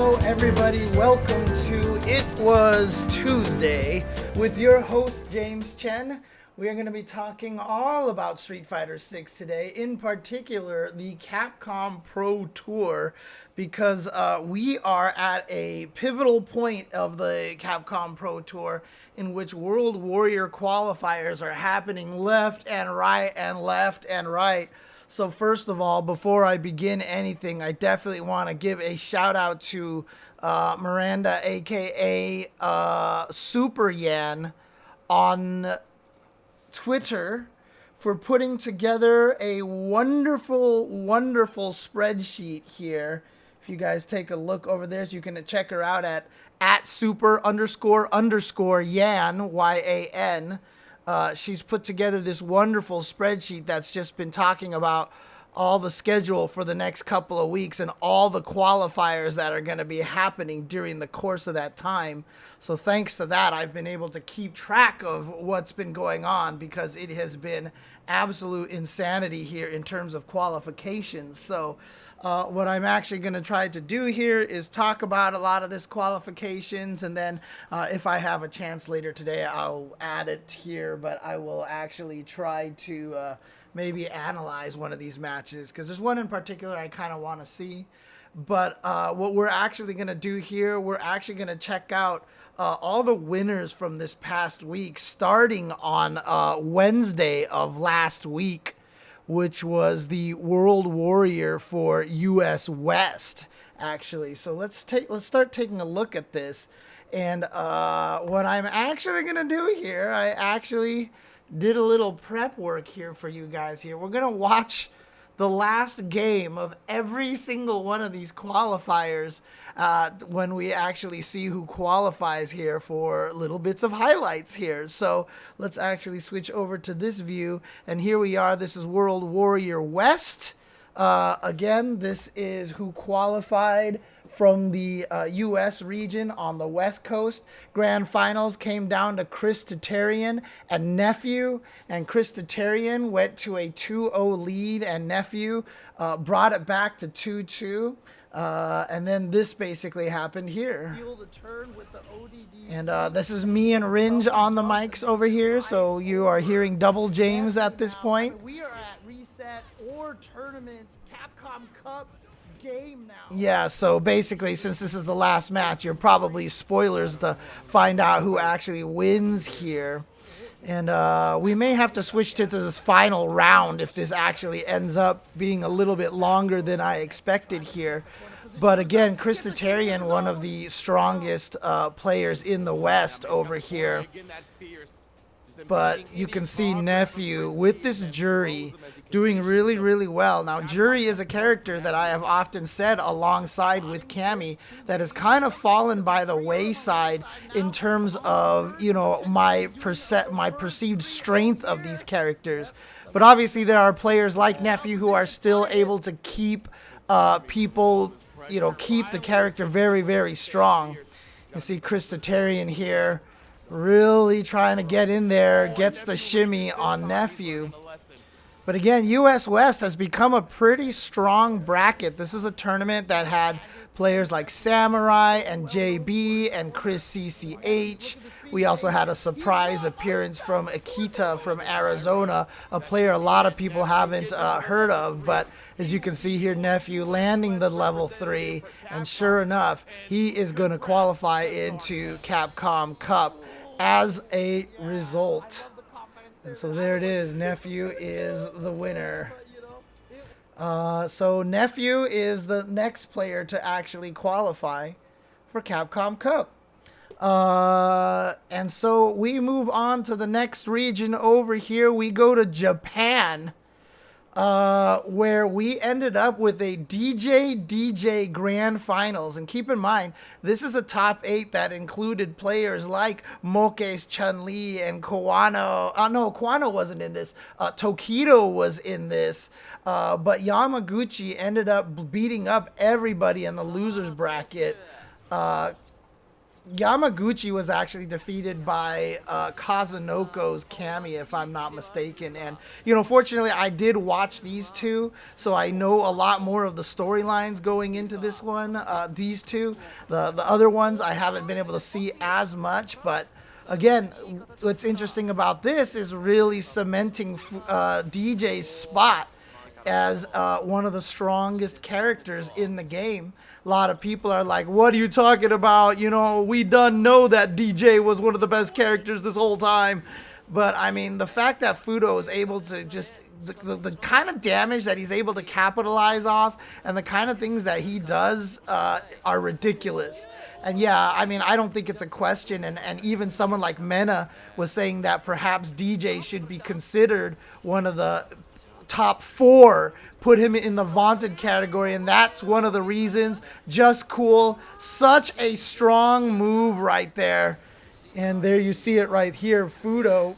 Hello everybody, welcome to It Was Tuesday with your host James Chen. We are going to be talking all about Street Fighter 6 today, in particular the Capcom Pro Tour, because we are at a pivotal point of the Capcom Pro Tour in which World Warrior qualifiers are happening left and right and left and right. So first of all, before I begin anything, I definitely want to give a shout out to Miranda, aka Super Yan, on Twitter for putting together a wonderful spreadsheet here. If you guys take a look over there, so you can check her out at super__Yan, YAN. She's put together this wonderful spreadsheet that's just been talking about all the schedule for the next couple of weeks and all the qualifiers that are going to be happening during the course of that time. So thanks to that, I've been able to keep track of what's been going on, because it has been absolute insanity here in terms of qualifications. So what I'm actually going to try to do here is talk about a lot of this qualifications, and then if I have a chance later today, I'll add it here, but I will actually try to maybe analyze one of these matches, because there's one in particular I kind of want to see. But what we're actually going to do here, we're actually going to check out all the winners from this past week, starting on Wednesday of last week, which was the World Warrior for US West, actually. So let's start taking a look at this. And what I'm actually going to do here, I actually did a little prep work here for you guys here. We're going to watch the last game of every single one of these qualifiers when we actually see who qualifies here for little bits of highlights here. So let's actually switch over to this view, and here we are. This is World Warrior West. Again, this is who qualified from the U.S. region on the West Coast. Grand Finals came down to Chris Tatarian and Nephew, and Chris Tatarian went to a 2-0 lead, and Nephew brought it back to 2-2. And then this basically happened here. And this is me and Ringe on the mics over here, so you are hearing double James at this point. We are at reset or tournament Capcom Cup game now. Yeah, so basically, since this is the last match, you're probably spoilers to find out who actually wins here. And we may have to switch to this final round if this actually ends up being a little bit longer than I expected here. But again, Chris Tatarian, one of the strongest players in the West over here. But you can see Nephew with this Jury doing really well. Now, Jury is a character that I have often said, alongside with Cammy, that has kind of fallen by the wayside in terms of, you know, my perceived strength of these characters. But obviously there are players like Nephew who are still able to keep people, you know, keep the character very strong. You see Chris Tatarian here really trying to get in there, gets the shimmy on Nephew. But again, US West has become a pretty strong bracket. This is a tournament that had players like Samurai and JB and Chris CCH. We also had a surprise appearance from Akita from Arizona, a player a lot of people haven't heard of. But as you can see here, Nephew landing the level 3, and sure enough, he is going to qualify into Capcom Cup as a result. And so there it is. Nephew is the winner. So Nephew is the next player to actually qualify for Capcom Cup. And so we move on to the next region over here. We go to Japan, where we ended up with a DJ Grand Finals. And keep in mind, this is a top 8 that included players like Moke's Chun-Li and Kawano. No, Kawano wasn't in this. Tokido was in this. But Yamaguchi ended up beating up everybody in the losers bracket. Yamaguchi was actually defeated by Kazunoko's Kami, if I'm not mistaken. And, fortunately, I did watch these two, so I know a lot more of the storylines going into this one. These two. The other ones, I haven't been able to see as much. But, again, what's interesting about this is really cementing DJ's spot as one of the strongest characters in the game. A lot of people are like, what are you talking about? We done know that DJ was one of the best characters this whole time. But, I mean, the fact that Fudo is able to just, the kind of damage that he's able to capitalize off and the kind of things that he does are ridiculous. And, yeah, I mean, I don't think it's a question. And even someone like Mena was saying that perhaps DJ should be considered one of the top 4, put him in the vaunted category, and that's one of the reasons. Just cool. Such a strong move right there. And there you see it right here. Fudo.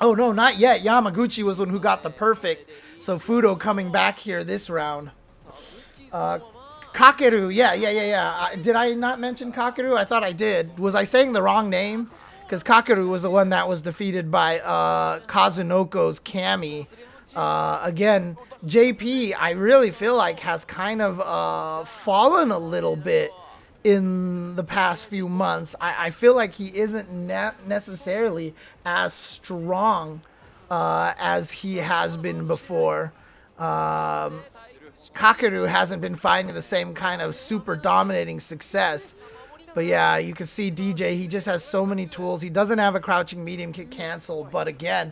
Oh, no, not yet. Yamaguchi was the one who got the perfect. So Fudo coming back here this round. Kakeru. Yeah. Did I not mention Kakeru? I thought I did. Was I saying the wrong name? Because Kakeru was the one that was defeated by Kazunoko's Kami. Again, JP, I really feel like has kind of fallen a little bit in the past few months. I feel like he isn't necessarily as strong as he has been before. Kakeru hasn't been finding the same kind of super dominating success. But yeah, you can see DJ, he just has so many tools. He doesn't have a crouching medium kick cancel, but again,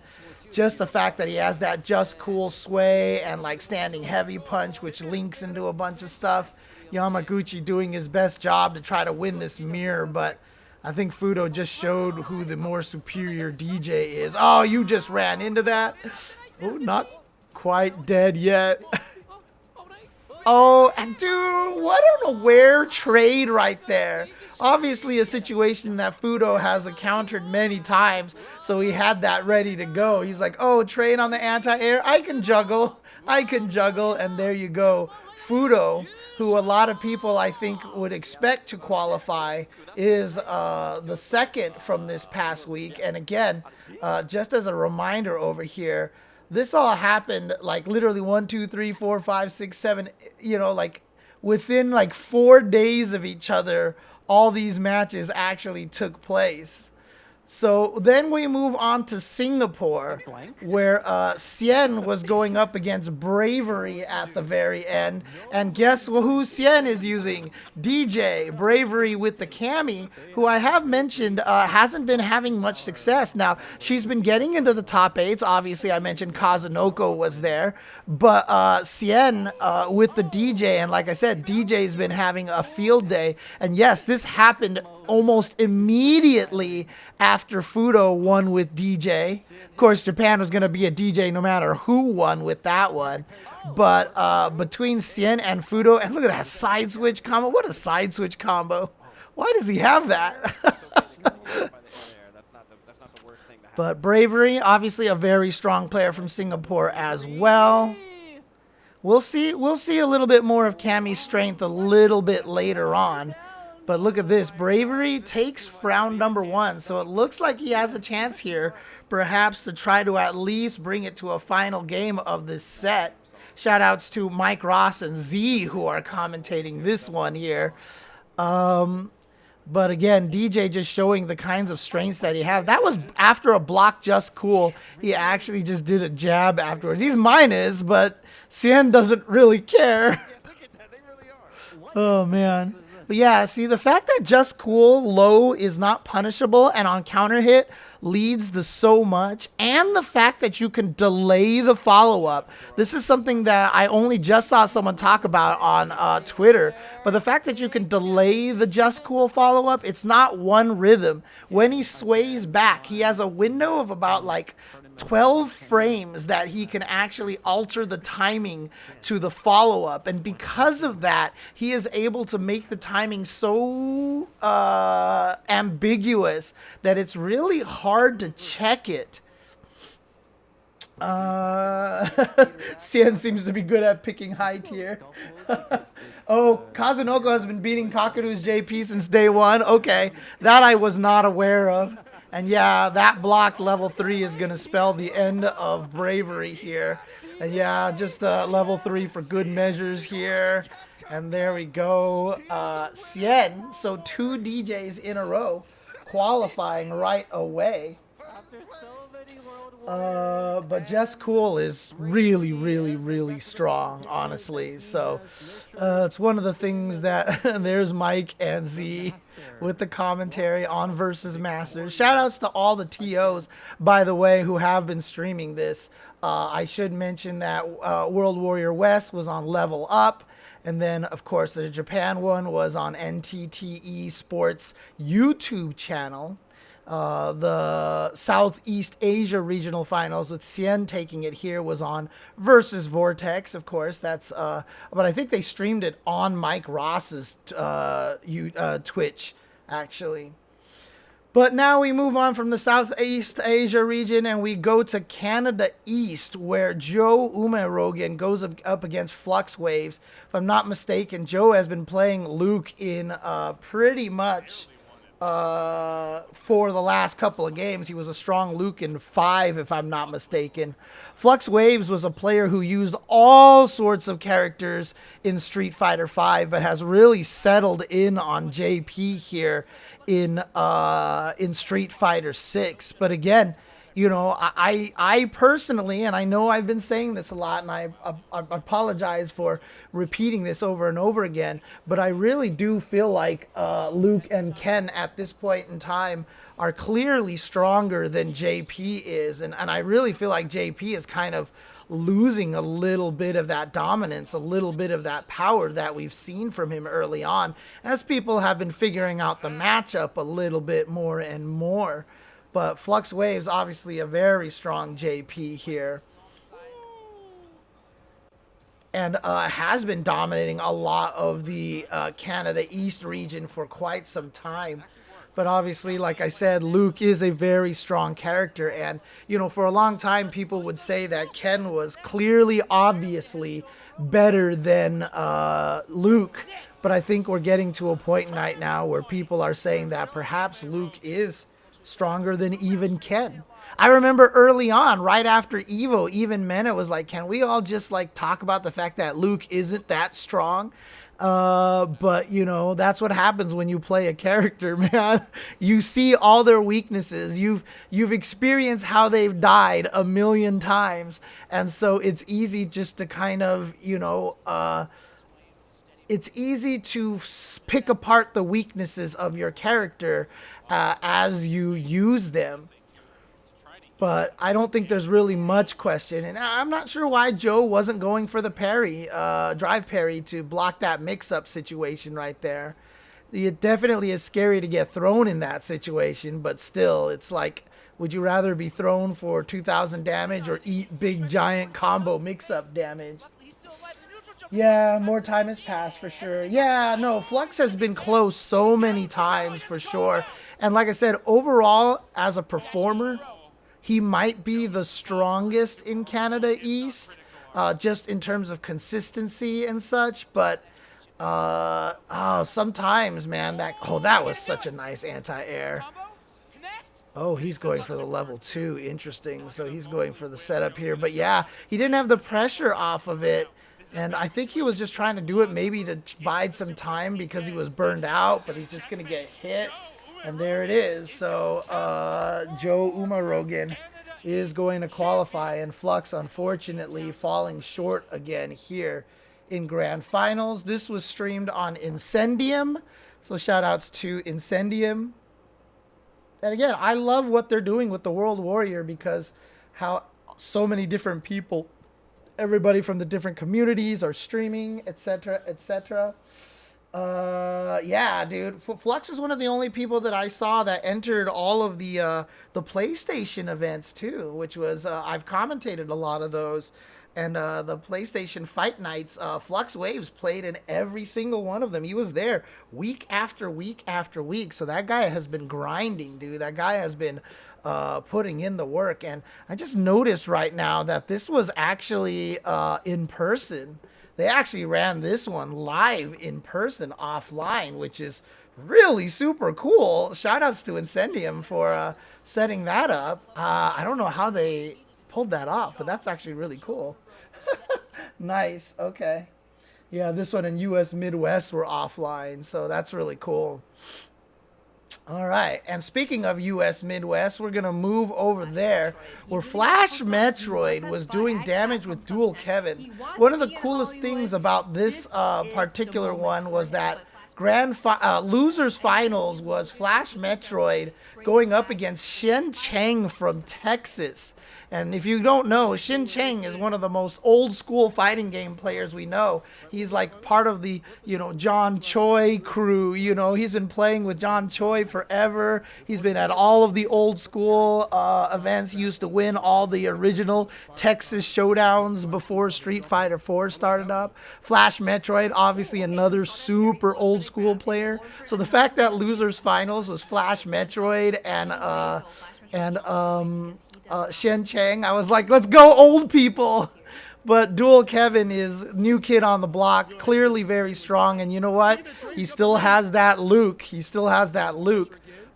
just the fact that he has that just cool sway and like standing heavy punch, which links into a bunch of stuff. Yamaguchi doing his best job to try to win this mirror, but I think Fudo just showed who the more superior DJ is. Oh, you just ran into that? Oh, not quite dead yet. Oh, and dude, what an aware trade right there. Obviously a situation that Fudo has encountered many times, so he had that ready to go. He's like, oh, trade on the anti-air, I can juggle, and there you go. Fudo, who a lot of people I think would expect to qualify, is the second from this past week. And again, just as a reminder over here, this all happened like literally 1, 2, 3, 4, 5, 6, 7, like within like 4 days of each other, all these matches actually took place. So then we move on to Singapore, where Chen was going up against Bravery at the very end. And guess who Chen is using? DJ, Bravery with the Kami, who I have mentioned hasn't been having much success. Now, she's been getting into the top 8s. Obviously, I mentioned Kazunoko was there. But Chen with the DJ, and like I said, DJ's been having a field day. And yes, this happened almost immediately after Fudo won with DJ. Of course, Japan was going to be a DJ no matter who won with that one. But between Chen and Fudo, and look at that side switch combo. What a side switch combo. Why does he have that? But Bravery, obviously a very strong player from Singapore as well. We'll see a little bit more of Kami's strength a little bit later on. But look at this. Bravery takes round number 1. So it looks like he has a chance here, perhaps to try to at least bring it to a final game of this set. Shout outs to Mike Ross and Z who are commentating this one here. But again, DJ just showing the kinds of strengths that he has. That was after a block just cool. He actually just did a jab afterwards. He's minus, but Chen doesn't really care. Oh, man. But yeah, see, the fact that just cool low is not punishable and on counter hit leads to so much, and the fact that you can delay the follow-up. This is something that I only just saw someone talk about on Twitter, but the fact that you can delay the just cool follow-up, it's not one rhythm. When he sways back, he has a window of about like 12 frames that he can actually alter the timing to the follow-up, and because of that he is able to make the timing so ambiguous that it's really hard to check it. Cien seems to be good at picking high tier. Oh, Kazunoko has been beating Kakadu's JP since day one. Okay, that I was not aware of. And yeah, that blocked level 3 is going to spell the end of bravery here. And yeah, just level 3 for good measures here. And there we go. Cien, so 2 DJs in a row qualifying right away. But Just Cool is really, really, really strong, honestly. So it's one of the things that there's Mike and Z with the commentary on Versus Masters. Shout outs to all the TOs, by the way, who have been streaming this. I should mention that World Warrior West was on Level Up. And then, of course, the Japan one was on NTTE Sports YouTube channel. The Southeast Asia regional finals with Cien taking it here was on Versus Vortex, of course. That's but I think they streamed it on Mike Ross's Twitch, actually. But now we move on from the Southeast Asia region and we go to Canada East, where Joe Umerogen goes up against Flux Waves. If I'm not mistaken, Joe has been playing Luke in pretty much for the last couple of games. He was a strong Luke in 5, if I'm not mistaken. Flux Waves was a player who used all sorts of characters in Street Fighter V, but has really settled in on JP here in Street Fighter 6. But again, you know, I personally, and I know I've been saying this a lot, and I apologize for repeating this over and over again, but I really do feel like Luke and Ken at this point in time are clearly stronger than JP is, and I really feel like JP is kind of losing a little bit of that dominance, a little bit of that power that we've seen from him early on, as people have been figuring out the matchup a little bit more and more. But Flux Waves, obviously a very strong JP here. And has been dominating a lot of the Canada East region for quite some time. But obviously, like I said, Luke is a very strong character. And, you know, for a long time, people would say that Ken was clearly, obviously better than Luke. But I think we're getting to a point right now where people are saying that perhaps Luke is stronger than even Ken. I remember early on, right after Evo, even Mena was like, can we all just like talk about the fact that Luke isn't that strong? But you know, that's what happens when you play a character, man. You see all their weaknesses. You've experienced how they've died a million times. And so it's easy just to kind of, you know, it's easy to pick apart the weaknesses of your character as you use them. But I don't think there's really much question. And I'm not sure why Joe wasn't going for the parry, drive parry to block that mix-up situation right there. It definitely is scary to get thrown in that situation, but still, it's like, would you rather be thrown for 2,000 damage or eat big giant combo mix-up damage? Yeah, more time has passed for sure. Yeah, no, Flux has been close so many times for sure. And like I said, overall, as a performer, he might be the strongest in Canada East, just in terms of consistency and such. But sometimes, man, that was such a nice anti-air. Oh, he's going for the level 2. Interesting. So he's going for the setup here. But yeah, he didn't have the pressure off of it. And I think he was just trying to do it maybe to bide some time because he was burned out, but he's just going to get hit. And there it is. So Joe Umerogen is going to qualify, and Flux, unfortunately, falling short again here in Grand Finals. This was streamed on Incendium, so shout outs to Incendium. And again, I love what they're doing with the World Warrior because how so many different people, everybody from the different communities are streaming, etc., etc. Yeah, dude. Flux is one of the only people that I saw that entered all of the PlayStation events too, which was I've commentated a lot of those, and the PlayStation Fight Nights. Flux Waves played in every single one of them. He was there week after week after week. So that guy has been grinding, dude. That guy has been putting in the work. And I just noticed right now that this was actually in person. They actually ran this one live in person offline, which is really super cool. Shout outs to Incendium for setting that up. I don't know how they pulled that off, but that's actually really cool. Nice. Okay. Yeah, this one in US Midwest were offline, so that's really cool. All right, and speaking of US Midwest, we're going to move over there where Flash Metroid was doing damage with Dual Kevin. One of the coolest things about this particular one was that losers finals was Flash Metroid going up against Chen from Texas. And if you don't know, Chen is one of the most old school fighting game players we know. He's like part of the, John Choi crew. He's been playing with John Choi forever. He's been at all of the old school events. He used to win all the original Texas showdowns before Street Fighter 4 started up. Flash Metroid, obviously another super old school player. So the fact that losers finals was Flash Metroid and Chen, I was like, let's go old people. But Dual Kevin is new kid on the block, clearly very strong. And you know what? He still has that Luke.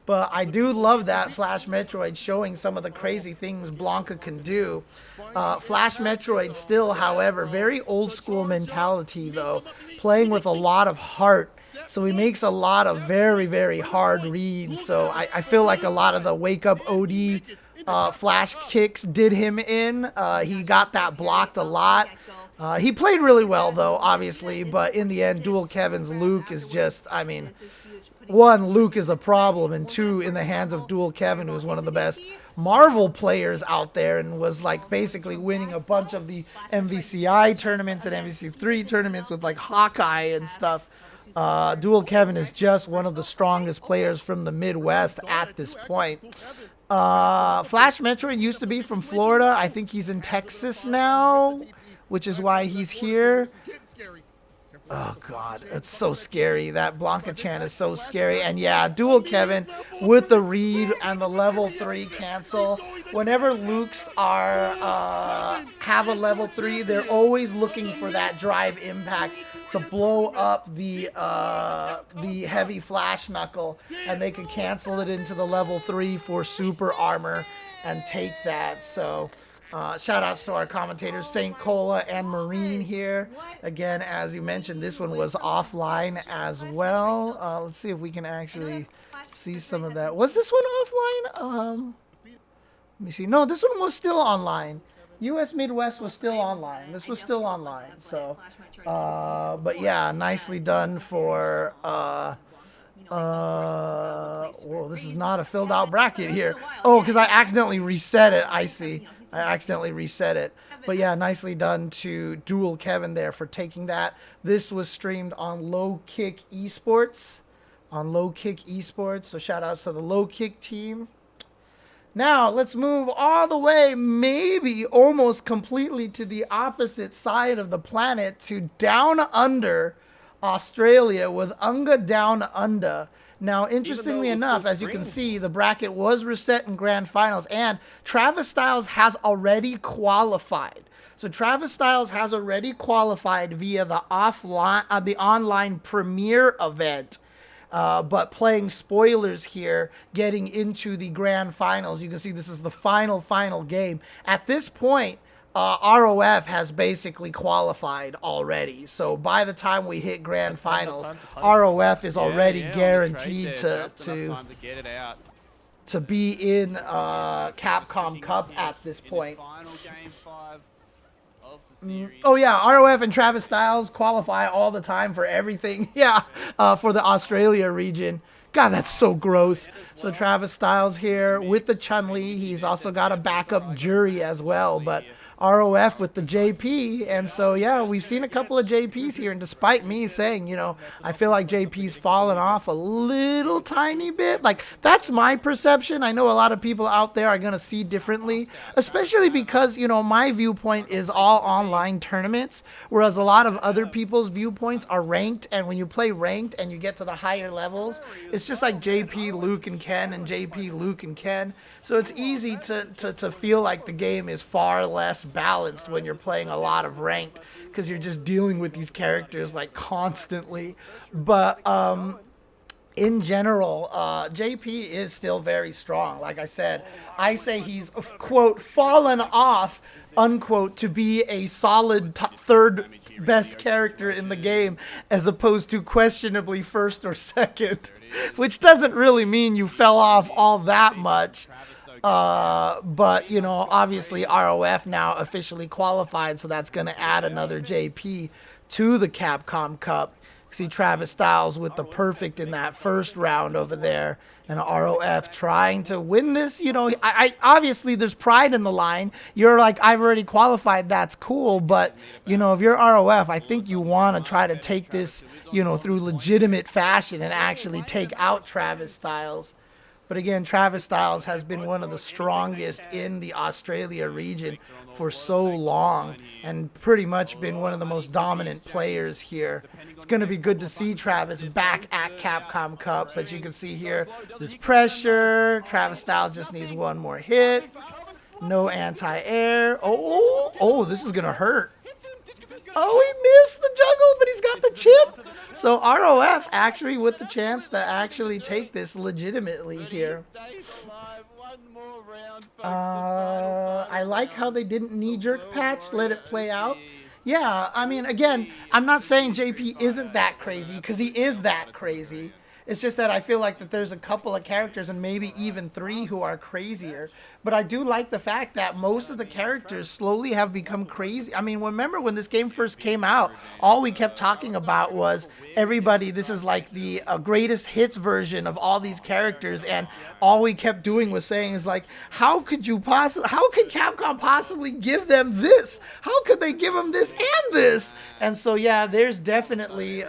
But I do love that Flash Metroid showing some of the crazy things Blanka can do. Flash Metroid still, however, very old school mentality though, playing with a lot of heart. So he makes a lot of very, very hard reads. So I feel like a lot of the wake up OD flash kicks did him in. He got that blocked a lot. He played really well though, obviously, but in the end, Dual Kevin's Luke is just, one, Luke is a problem, and two, in the hands of Dual Kevin, who's one of the best Marvel players out there and was like basically winning a bunch of the MVCI tournaments and MVC3 tournaments with like Hawkeye and stuff. Dual Kevin is just one of the strongest players from the Midwest at this point. Flash Metroid used to be from Florida. I think he's in Texas now, which is why he's here. Oh god, it's so scary. That Blanka Chan is so scary. And yeah, Dual Kevin with the read and the level 3 cancel. Whenever Lukes have a level 3, they're always looking for that drive impact to blow up the heavy flash knuckle, and they can cancel it into the level 3 for super armor and take that. So shout outs to our commentators, St. Cola and Marine here. Again, as you mentioned, this one was offline as well. Let's see if we can actually see some of that. Was this one offline? Let me see. No, this one was still online. US Midwest was still online. This was still online. So, but yeah, nicely done for, whoa, this is not a filled out bracket here. Oh, because I accidentally reset it. I see. I accidentally reset it. But yeah, nicely done to Dual Kevin there for taking that. This was streamed on Low Kick Esports. So shout outs to the Low Kick team. Now, let's move all the way, maybe almost completely to the opposite side of the planet, to Down Under, Australia, with Unga Down Under. Now, interestingly enough, as you can see, the bracket was reset in grand finals, and Travis Styles has already qualified. So Travis Styles has already qualified via the online premiere event. But playing spoilers here, getting into the grand finals. You can see this is the final game. At this point, ROF has basically qualified already. So by the time we hit grand finals, ROF is already guaranteed to be in Capcom Cup at this point. Oh yeah, ROF and Travis Styles qualify all the time for everything. Yeah, for the Australia region. God, that's so gross. So Travis Styles here with the Chun-Li. He's also got a backup jury as well. But ROF with the JP. And so, yeah, we've seen a couple of JPs here. And despite me saying, I feel like JP's fallen off a little tiny bit. Like, that's my perception. I know a lot of people out there are going to see differently, especially because, my viewpoint is all online tournaments, whereas a lot of other people's viewpoints are ranked. And when you play ranked and you get to the higher levels, it's just like JP, Luke, and Ken, and JP, Luke, and Ken. So it's easy to feel like the game is far less balanced when you're playing a lot of ranked, because you're just dealing with these characters like constantly. But in general, JP is still very strong. Like I said, I say he's, quote, fallen off, unquote, to be a solid third best character in the game, as opposed to questionably first or second, which doesn't really mean you fell off all that much. But, obviously ROF now officially qualified, so that's going to add another JP to the Capcom Cup. See Travis Styles with the perfect in that first round over there, and ROF trying to win this. I obviously there's pride in the line. You're like, I've already qualified, that's cool, but if you're ROF, I think you want to try to take this through legitimate fashion and actually take out Travis Styles. But again, Travis Styles has been one of the strongest in the Australia region for so long, and pretty much been one of the most dominant players here. It's going to be good to see Travis back at Capcom Cup, but you can see here, there's pressure. Travis Styles just needs one more hit. No anti-air. Oh, this is going to hurt. Oh, he missed the juggle, but he's got the chip. So ROF actually with the chance to actually take this legitimately here. I like how they didn't knee-jerk patch, let it play out. Yeah, I mean, again, I'm not saying JP isn't that crazy, because he is that crazy. It's just that I feel like that there's a couple of characters, and maybe even 3, who are crazier. But I do like the fact that most of the characters slowly have become crazy. I mean, remember when this game first came out, all we kept talking about was everybody, this is like the greatest hits version of all these characters, and all we kept doing was saying is like, how could Capcom possibly give them this? How could they give them this and this? And so, yeah, there's definitely,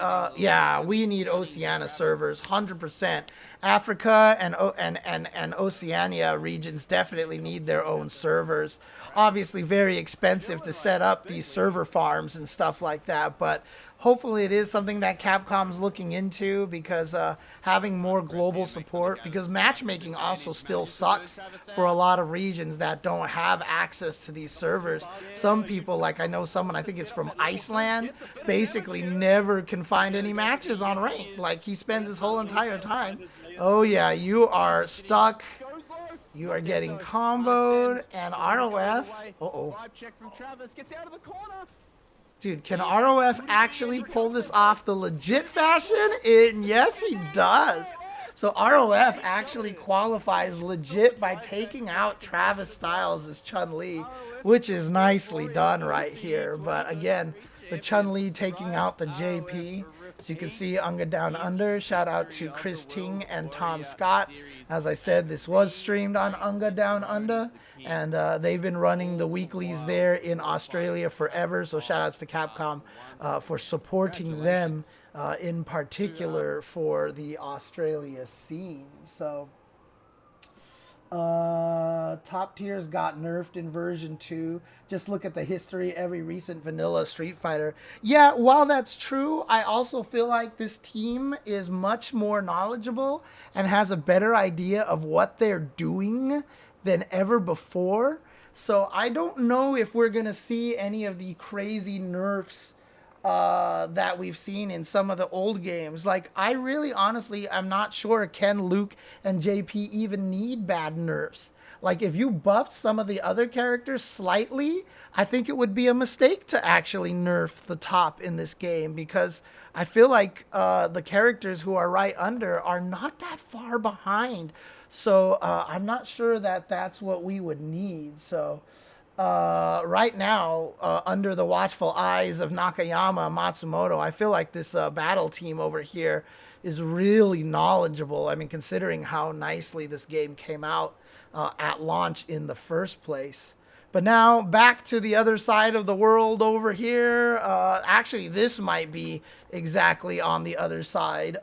we need Oceania servers, 100%. Africa and Oceania regions definitely need their own servers. Obviously very expensive to set up these server farms and stuff like that, but hopefully it is something that Capcom's looking into, because having more global support, because matchmaking also still sucks for a lot of regions that don't have access to these servers. Some people, like I know someone, I think it's from Iceland, basically never can find any matches on rank. Like, he spends his whole entire time. Oh yeah, you are stuck. You are getting comboed, and ROF. Dude, can ROF actually pull this off the legit fashion? Yes, he does. So ROF actually qualifies legit by taking out Travis Styles as Chun-Li, which is nicely done right here. But again, the Chun-Li taking out the JP. So you can see Unga Down Under. Shout out to Chris Ting and Tom Scott. As I said, this was streamed on Unga Down Under, and they've been running the weeklies there in Australia forever. So shout outs to Capcom for supporting them in particular for the Australia scene. So top tiers got nerfed in version 2. Just look at the history, every recent vanilla Street Fighter. Yeah, while that's true, I also feel like this team is much more knowledgeable and has a better idea of what they're doing than ever before. So I don't know if we're gonna see any of the crazy nerfs that we've seen in some of the old games. Like, I really honestly, I'm not sure Ken, Luke, and JP even need bad nerfs. Like, if you buffed some of the other characters slightly, I think it would be a mistake to actually nerf the top in this game, because I feel like the characters who are right under are not that far behind. So I'm not sure that that's what we would need. So right now, under the watchful eyes of Nakayama Matsumoto, I feel like this battle team over here is really knowledgeable. I mean, considering how nicely this game came out at launch in the first place. But now back to the other side of the world over here. Actually, this might be exactly on the other side.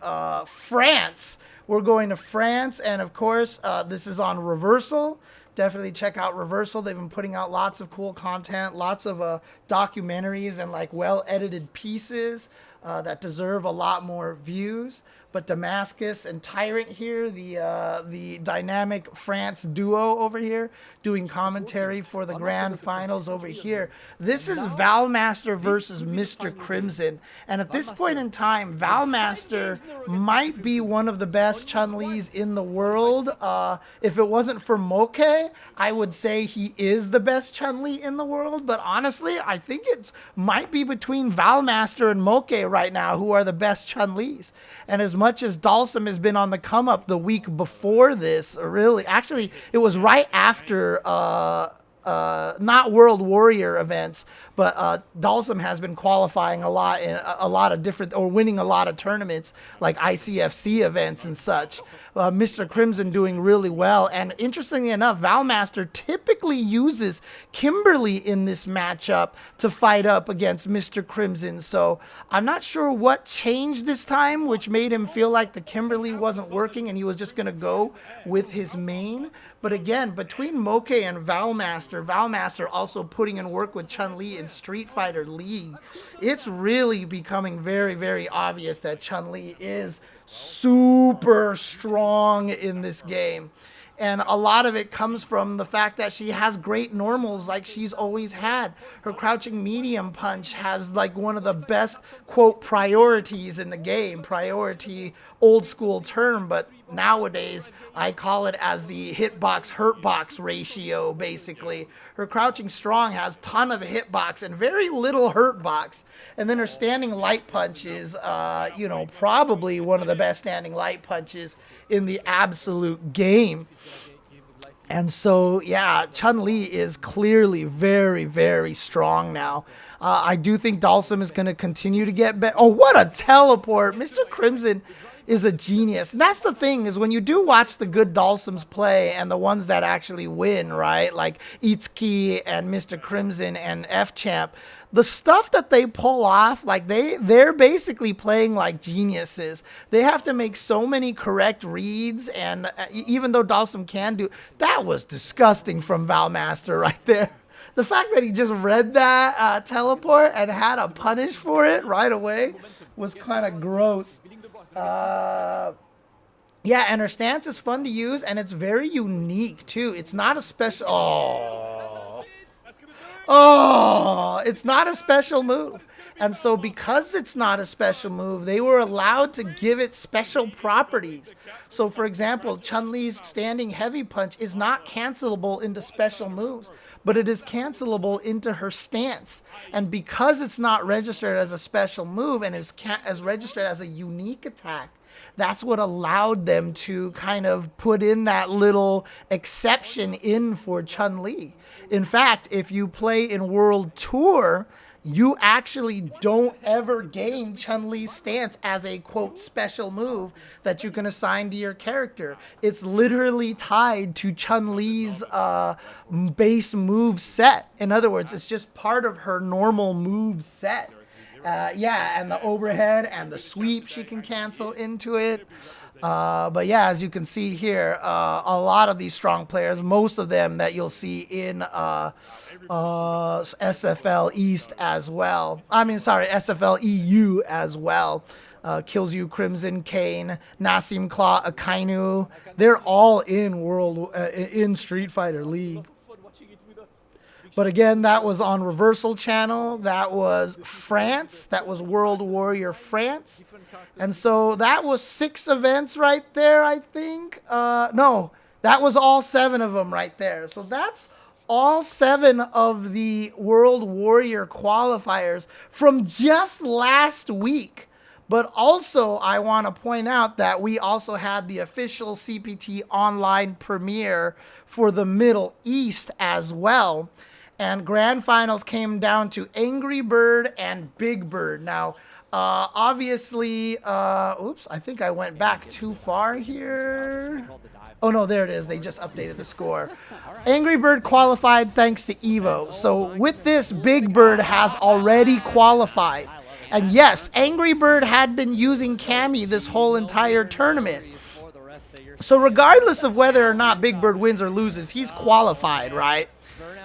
France. We're going to France. And of course, this is on Reversal. Definitely check out Reversal. They've been putting out lots of cool content, lots of documentaries and like well-edited pieces that deserve a lot more views. But Damascus and Tyrant here, the dynamic France duo over here, doing commentary for the grand finals over here. This is Valmaster versus Mr. Crimson. And at this point in time, Valmaster might be one of the best Chun-Li's in the world. If it wasn't for Moke, I would say he is the best Chun-Li in the world. But honestly, I think it might be between Valmaster and Moke right now who are the best Chun-Li's. And as much as Dalsum has been on the come up the week before this, really, actually, it was right after not World Warrior events, but Dalsum has been qualifying a lot in a lot of different, or winning a lot of tournaments like ICFC events and such. Mr. Crimson doing really well, and interestingly enough, Valmaster typically uses Kimberly in this matchup to fight up against Mr. Crimson. So I'm not sure what changed this time, which made him feel like the Kimberly wasn't working and he was just going to go with his main. But again, between Moke and Valmaster also putting in work with Chun-Li in Street Fighter League, it's really becoming very, very obvious that Chun-Li is super strong in this game. And a lot of it comes from the fact that she has great normals like she's always had. Her crouching medium punch has like one of the best, quote, priorities in the game. Priority, old school term, but nowadays I call it as the hitbox hurtbox ratio, basically. Her crouching strong has ton of hitbox and very little hurtbox. And then her standing light punch is, probably one of the best standing light punches in the absolute game. And so, yeah, Chun-Li is clearly very, very strong now. I do think Dalsum is going to continue to get better. Oh, what a teleport. Mr. Crimson is a genius. And that's the thing, is when you do watch the good Dalsums play and the ones that actually win, right? Like Itsuki and Mr. Crimson and F-Champ, the stuff that they pull off, like they're basically playing like geniuses. They have to make so many correct reads, and even though Dalsum can do, that was disgusting from Valmaster right there. The fact that he just read that teleport and had a punish for it right away was kind of gross. Yeah, and her stance is fun to use, and it's very unique, too. It's not a special... it's not a special move. And so because it's not a special move, they were allowed to give it special properties. So, for example, Chun-Li's standing heavy punch is not cancelable into special moves, but it is cancelable into her stance. And because it's not registered as a special move and is registered as a unique attack, that's what allowed them to kind of put in that little exception in for Chun-Li. In fact, if you play in World Tour, you actually don't ever gain Chun-Li's stance as a, quote, special move that you can assign to your character. It's literally tied to Chun-Li's base move set. In other words, it's just part of her normal move set. Yeah, and the overhead and the sweep she can cancel into it. But yeah, as you can see here, a lot of these strong players, most of them that you'll see in SFL East as well. SFL EU as well. Kills You, Crimson, Kane, Nassim Claw, Akainu. They're all in Street Fighter League. But again, that was on Reversal Channel. That was France. That was World Warrior France. And so that was 6 events right there, I think. No, that was all 7 of them right there. So that's all 7 of the World Warrior qualifiers from just last week. But also, I want to point out that we also had the official CPT online premiere for the Middle East as well. And grand finals came down to Angry Bird and Big Bird. Now, obviously, oops, I think I went back too far here. Oh, no, there it is. They just updated the score. Angry Bird qualified thanks to Evo. So with this, Big Bird has already qualified. And yes, Angry Bird had been using Cammy this whole entire tournament. So regardless of whether or not Big Bird wins or loses, he's qualified, right?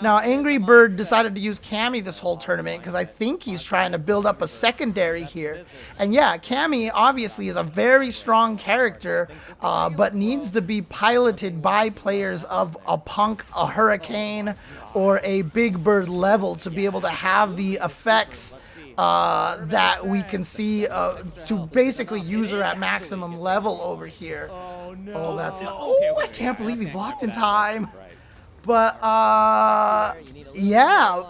Now, Angry Bird decided to use Cammy this whole tournament because I think he's trying to build up a secondary here. And yeah, Cammy obviously is a very strong character, but needs to be piloted by players of a Punk, a Hurricane, or a Big Bird level to be able to have the effects that we can see to basically use her at maximum level over here. Oh, that's not... Oh, I can't believe he blocked in time. But, yeah,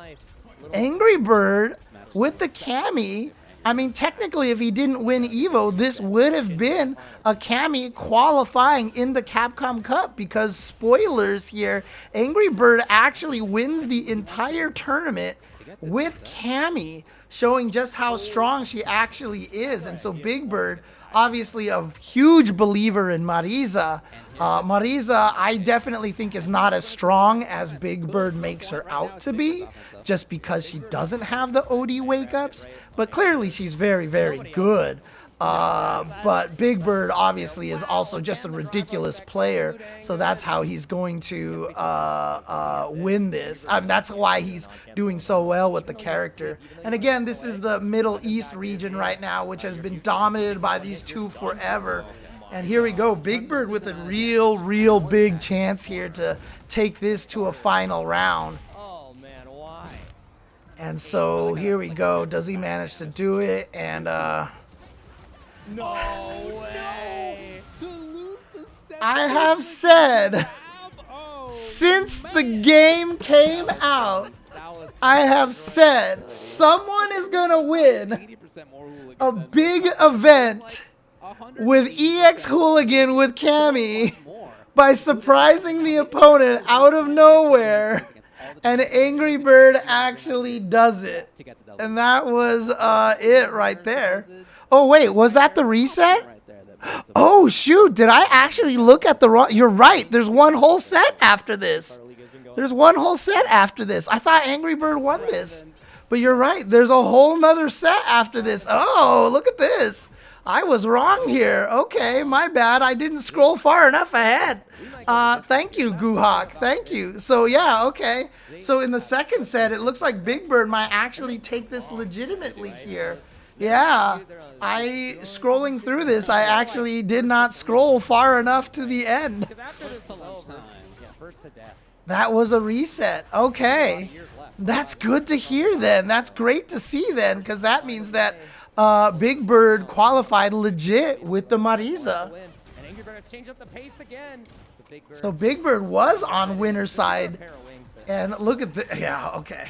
Angry Bird with the Cammy, I mean, technically, if he didn't win Evo, this would have been a Cammy qualifying in the Capcom Cup because, spoilers here, Angry Bird actually wins the entire tournament with Cammy, showing just how strong she actually is. And so Big Bird, obviously a huge believer in Marisa. Marisa, I definitely think is not as strong as Big Bird makes her out to be, just because she doesn't have the OD wake-ups. But clearly she's very, very good. But Big Bird obviously is also just a ridiculous player, so that's how he's going to win this. That's why he's doing so well with the character. And again, this is the Middle East region right now, which has been dominated by these two forever. And here we go, Big Bird with a real big chance here to take this to a final round. And so here we go. Does he manage to do it? And No way! I have said, since the game came out, I have said someone is going to win a big event with EX Hooligan with Cammy by surprising the opponent out of nowhere. And Angry Bird actually does it. And that was it right there. Oh, wait, was that the reset? Oh, shoot, did I actually look at the wrong... You're right, there's one whole set after this. There's one whole set after this. I thought Angry Bird won this. But you're right, there's a whole nother set after this. Oh, look at this. I was wrong here. Okay, my bad. I didn't scroll far enough ahead. Thank you, Guhawk. Thank you. So, yeah, okay. So, in the second set, it looks like Big Bird might actually take this legitimately here. Yeah, scrolling through this, I actually did not scroll far enough to the end. That was a reset. Okay. That's good to hear then. That's great to see then, because that means that Big Bird qualified legit with the Marisa. So Big Bird was on winner's side. And look at the... Yeah, okay.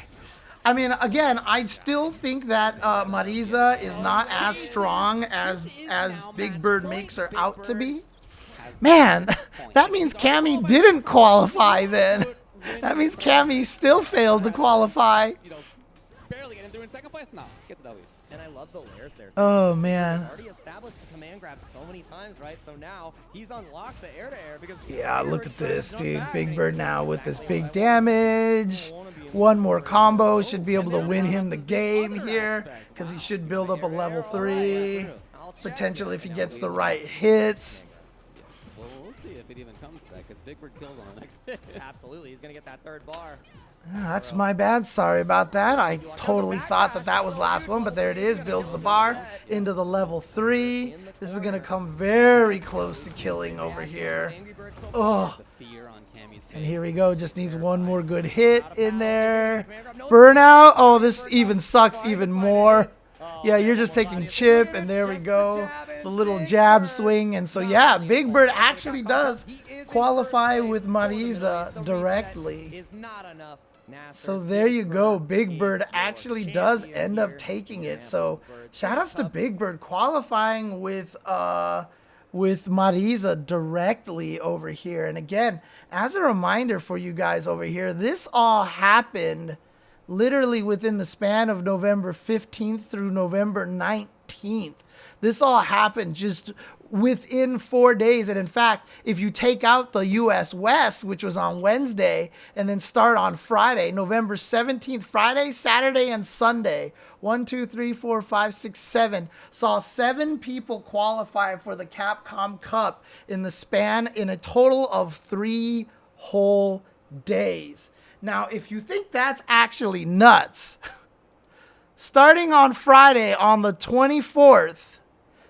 I mean, again, I still think that Marisa is not as strong as Big Bird makes her out to be. Man, that means Cammy didn't qualify then. That means Cammy still failed to qualify. Barely getting through in second place now. Get the W. And I love the layers there. Oh, man. Already established the command grab so many times, right? So now he's unlocked the air-to-air because... Yeah, look at this, dude. Big Bird now with this big damage. One more combo should be able to win him the game here because he should build up a level 3. Potentially if he gets the right hits. Well, we'll see if it even comes to that because Big Bird killed on the next hit. Absolutely, he's going to get that third bar. That's my bad. Sorry about that. I totally thought that that was last one, but there it is. Builds the bar into the level 3. This is going to come very close to killing over here. Oh. And here we go. Just needs one more good hit in there. Burnout. Oh, this even sucks even more. Yeah, you're just taking chip, and there we go. The little jab swing. And so, yeah, Big Bird actually does qualify with Marisa directly. So there you go. Big Bird actually does end up taking it. So shout outs to Big Bird qualifying with Marisa directly over here. And again, as a reminder for you guys over here, this all happened literally within the span of November 15th through November 19th. This all happened just within 4 days. And in fact, if you take out the US West, which was on Wednesday, and then start on Friday, November 17th, Friday, Saturday, and Sunday, 1, 2, 3, 4, 5, 6, 7, saw 7 people qualify for the Capcom Cup in a total of 3 whole days. Now, if you think that's actually nuts, starting on Friday on the 24th,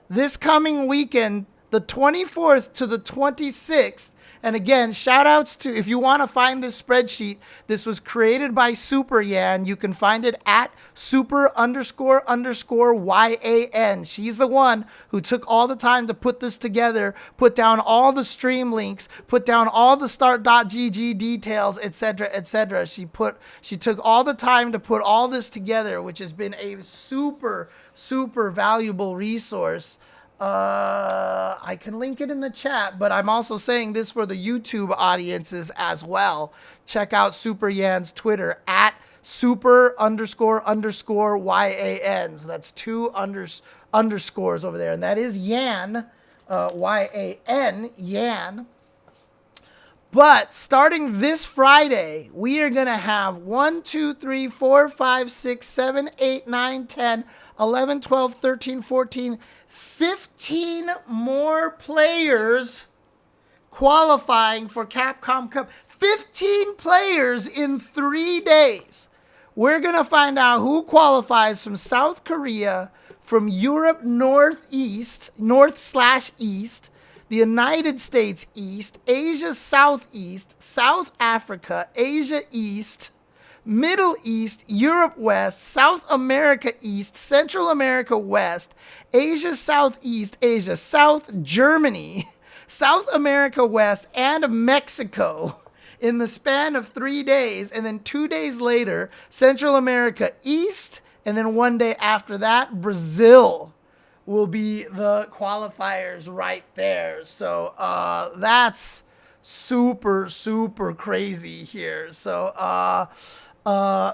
this coming weekend, the 24th to the 26th, and again, shout outs to, if you want to find this spreadsheet, this was created by Super Yan. You can find it at super__YAN. She's the one who took all the time to put this together, put down all the stream links, put down all the start.gg details, etc., etc. She took all the time to put all this together, which has been a super, super valuable resource. I can link it in the chat, but I'm also saying this for the YouTube audiences as well. Check out Super Yan's Twitter at super__YAN. So that's 2 underscores over there. And that is Yan, YAN, Yan. But starting this Friday, we are going to have 1, 2, 3, 4, 5, 6, 7, 8, 9, 10, 11, 12, 13, 14, 15 more players qualifying for Capcom Cup. 15 players in 3 days. We're going to find out who qualifies from South Korea, from Europe North/East, the United States East, Asia Southeast, South Africa, Asia East, Middle East, Europe West, South America East, Central America West, Asia Southeast, Asia South, Germany, South America West, and Mexico in the span of 3 days. And then 2 days later, Central America East, and then 1 day after that, Brazil will be the qualifiers right there. So that's super, super crazy here. So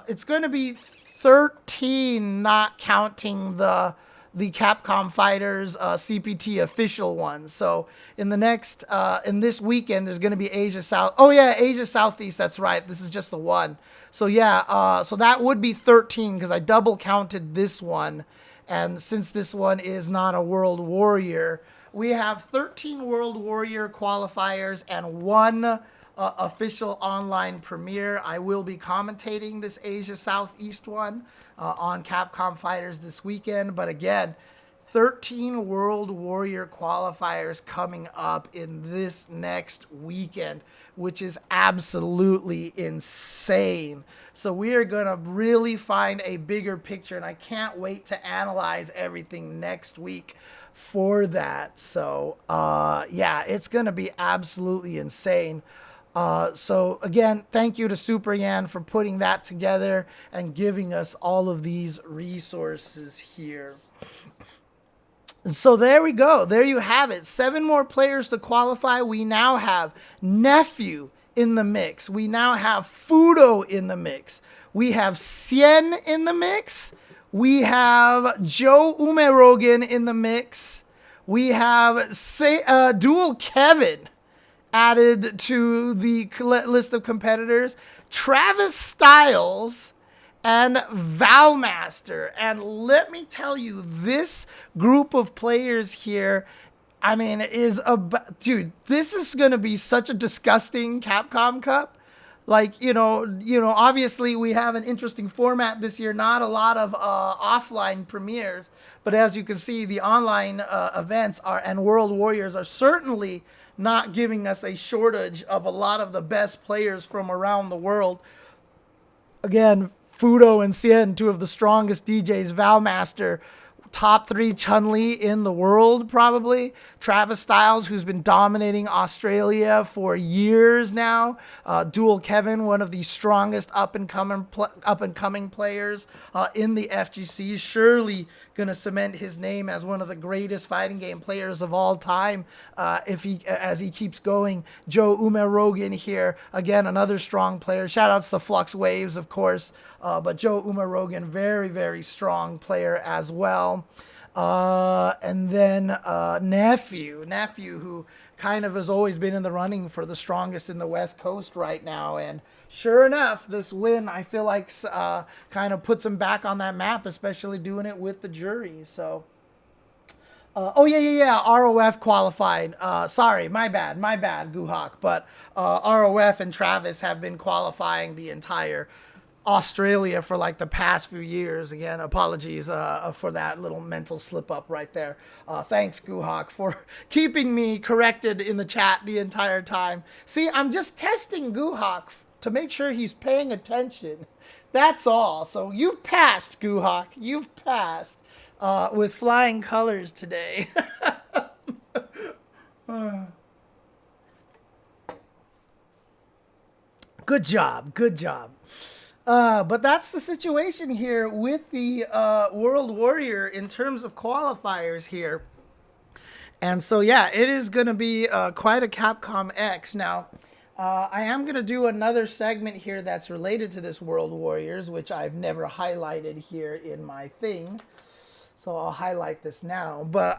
it's going to be 13, not counting the Capcom Fighters CPT official one. So in the next, in this weekend, there's going to be Asia South. Oh yeah, Asia Southeast. That's right. This is just the one. So yeah, so that would be 13 because I double counted this one. And since this one is not a World Warrior, we have 13 World Warrior qualifiers and 1 official online premiere. I will be commentating this Asia Southeast one on Capcom Fighters this weekend. But again, 13 World Warrior qualifiers coming up in this next weekend, which is absolutely insane. So we are going to really find a bigger picture, and I can't wait to analyze everything next week for that. So yeah, it's going to be absolutely insane. So again, thank you to Super Yan for putting that together and giving us all of these resources here. So there we go. There you have it. 7 more players to qualify. We now have Nephew in the mix. We now have Fudo in the mix. We have Chen in the mix. We have Joe Umerogen in the mix. We have Dual Kevin added to the list of competitors. Travis Styles and Valmaster. And let me tell you, this group of players here, I mean, dude, this is going to be such a disgusting Capcom Cup. Like, you know, obviously we have an interesting format this year, not a lot of offline premieres, but as you can see, the online events and World Warriors are certainly not giving us a shortage of a lot of the best players from around the world. Again, Fudo and Chen, 2 of the strongest DJs. Valmaster, top 3 Chun-Li in the world, probably. Travis Styles, who's been dominating Australia for years now. Dual Kevin, one of the strongest up-and-coming players in the FGC. Surely going to cement his name as one of the greatest fighting game players of all time as he keeps going. Joe Umerogen here, again, another strong player. Shout-outs to Flux Waves, of course. But Joe Umerogen, very, very strong player as well. And then Nephew, who kind of has always been in the running for the strongest in the West Coast right now. And sure enough, this win, I feel like, kind of puts him back on that map, especially doing it with the jury. So, ROF qualified. Sorry, my bad, Guhawk. But ROF and Travis have been qualifying the entire Australia for like the past few years. Again, apologies for that little mental slip up right there. Thanks, Guhawk, for keeping me corrected in the chat the entire time. See, I'm just testing Guhawk to make sure he's paying attention. That's all. So you've passed, Guhawk. You've passed with flying colors today. Good job. Good job. But that's the situation here with the World Warrior in terms of qualifiers here. And so, yeah, it is going to be quite a Capcom X. Now, I am going to do another segment here that's related to this World Warriors, which I've never highlighted here in my thing. So I'll highlight this now. But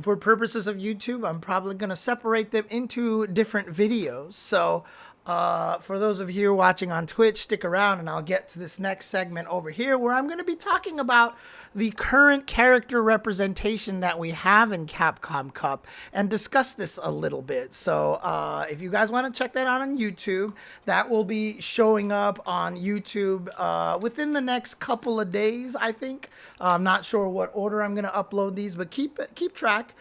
for purposes of YouTube, I'm probably going to separate them into different videos. So for those of you watching on Twitch, stick around and I'll get to this next segment over here where I'm going to be talking about the current character representation that we have in Capcom Cup and discuss this a little bit. So if you guys want to check that out on YouTube, that will be showing up on YouTube within the next couple of days, I think. I'm not sure what order I'm going to upload these, but keep track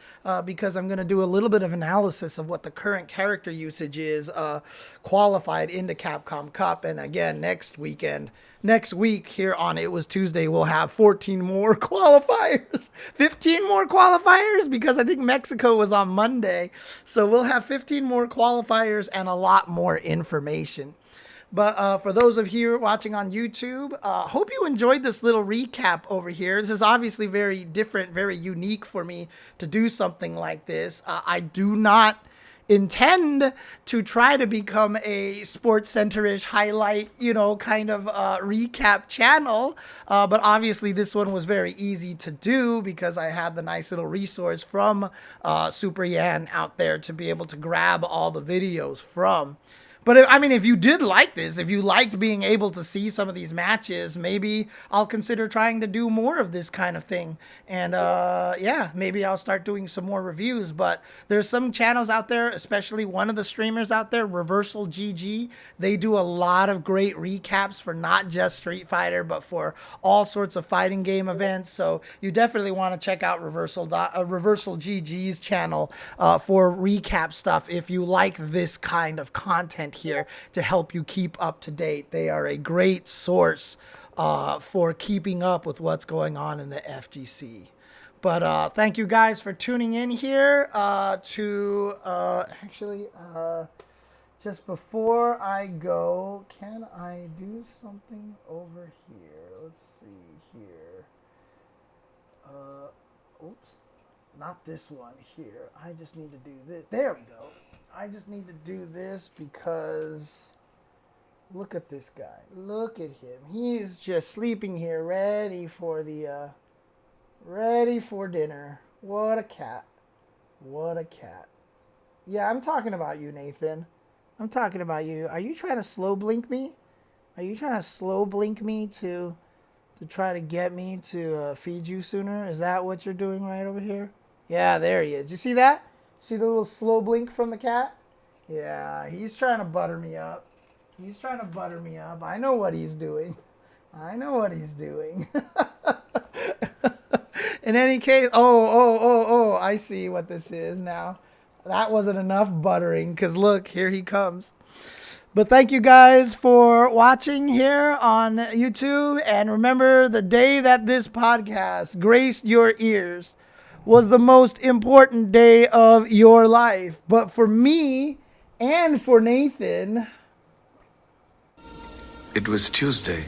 because I'm going to do a little bit of analysis of what the current character usage is qualified into Capcom Cup. And again, next week here on It Was Tuesday, we'll have 14 more qualifiers, 15 more qualifiers, because I think Mexico was on Monday. So we'll have 15 more qualifiers and a lot more information. But for those of you watching on YouTube, hope you enjoyed this little recap over here. This is obviously very different, very unique for me to do something like this. I do not intend to try to become a Sports Center-ish highlight, kind of recap channel. But obviously this one was very easy to do because I had the nice little resource from Super Yan out there to be able to grab all the videos from. But I mean, if you did like this, if you liked being able to see some of these matches, maybe I'll consider trying to do more of this kind of thing. And yeah, maybe I'll start doing some more reviews. But there's some channels out there, especially one of the streamers out there, Reversal GG. They do a lot of great recaps for not just Street Fighter, but for all sorts of fighting game events. So you definitely want to check out Reversal GG's channel for recap stuff if you like this kind of content here to help you keep up to date. They are a great source for keeping up with what's going on in the FGC. But thank you guys for tuning in here just before I go, can I do something over here? Let's see here. Oops, not this one here. I just need to do this. There we go. I just need to do this because look at this guy. Look at him. He's just sleeping here, ready for dinner. What a cat. What a cat. Yeah, I'm talking about you, Nathan. I'm talking about you. Are you trying to slow blink me? Are you trying to slow blink me to try to get me to feed you sooner? Is that what you're doing right over here? Yeah, there he is. Did you see that? See the little slow blink from the cat? Yeah, he's trying to butter me up. He's trying to butter me up. I know what he's doing. I know what he's doing. In any case, I see what this is now. That wasn't enough buttering because look, here he comes. But thank you guys for watching here on YouTube. And remember, the day that this podcast graced your ears was the most important day of your life. But for me and for Nathan, it was Tuesday.